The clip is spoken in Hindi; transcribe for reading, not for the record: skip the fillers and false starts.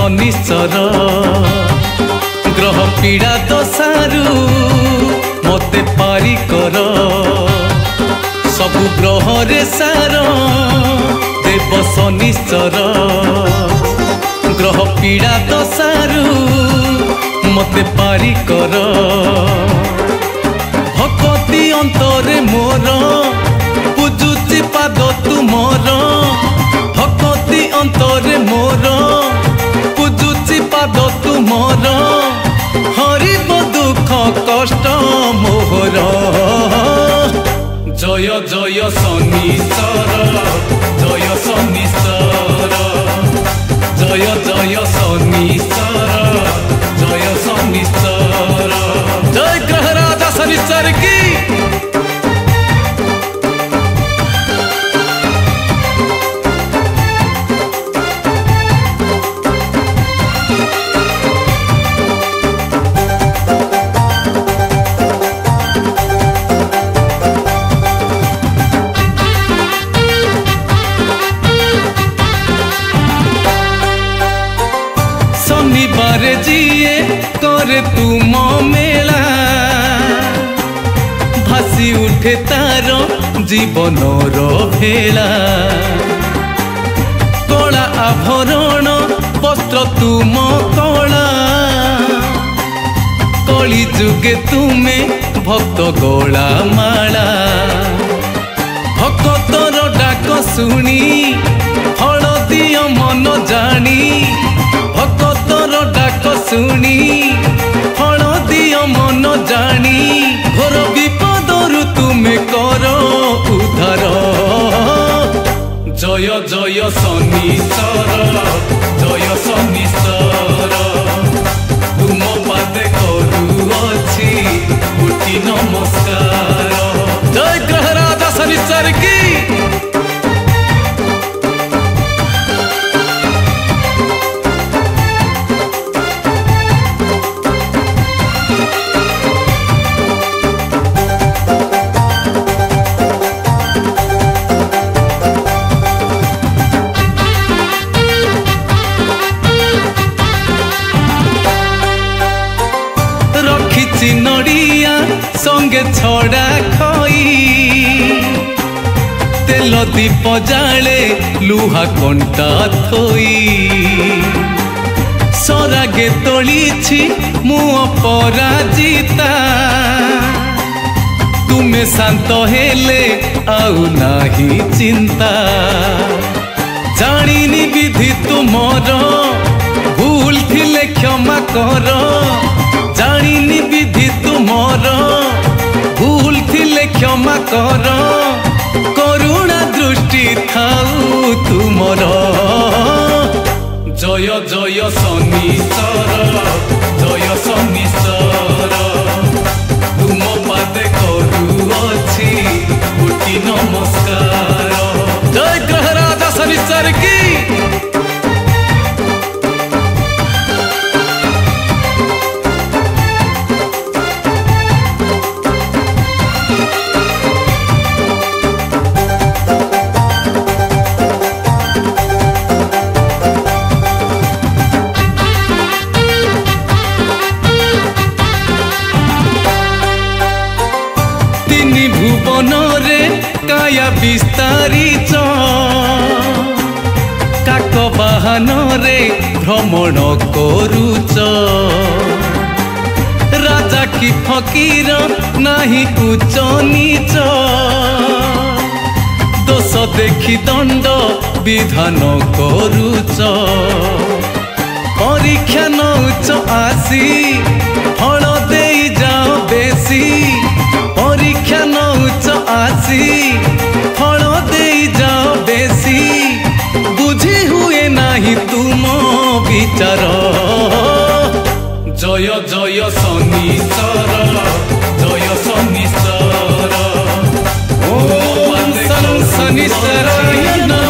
शनिश्चर ग्रह पीड़ा दशारू मते पारी कर सबु ग्रह रे सार देव शनिश्चर ग्रह पीड़ा दशारू मते पारी कर भक्ति अंतरे मोर पूजुची पाद तुमर भक्ति अंतरे मोर पूजुची पाद तुमर हरिब दुख कष्ट मोहर जय जय शनिश्चर जय शनिश्चर जय जय शनिश्चर जय शनिश्चर जय ग्रहराजा शनिश्चर की शनिवार जिए करे तुम मेला भासी उठे तार जीवन भेला कला आभरण वस्त्र तुम कला कली जुगे तुमे भक्त गला माला भक्तर डाक शुणी फल दिय मन जानी भक्तर डाक शुणी फल दिय मन जानी घोर विपदरु तुमे कर उद्धार जय जय शनिश्चर जय शनिश्चर तुम पादे करुअछि कोटि नमस्कार जय ग्रहराजा शनिश्चर की नड़िया संगे छड़ा खई तेल दीप जाले लुहा कंटा थोई सरागे तोली मुह पराजिता तुमे शांत हेले आउ नाही चिंता जानिनी विधि तुमर भूल थिले क्षमा कर जानिनी विधि तुमर भूल थिले क्षमा कर करुणा दृष्टि थाउ तुमर जय जय शनिश्चर जय शनिश्चर तुम पादे करुअछि कोटि नमस्कार जय ग्रहराजा शनिश्चर की भुवन रे काया विस्तारित काक बाहन रे भ्रमण करुच राजा की फकीर नाही उच्च नीच दोष देखी दंड विधान करुच परीक्षा नौच आसी फल दे जाओ बेसी परीक्षा नौच आसी फल दे जाओ बेसी बुझी हुए नाही तुम विचार जय जय शनिश्चर जय शनिश्चर ओम शनिश्चराय नमः।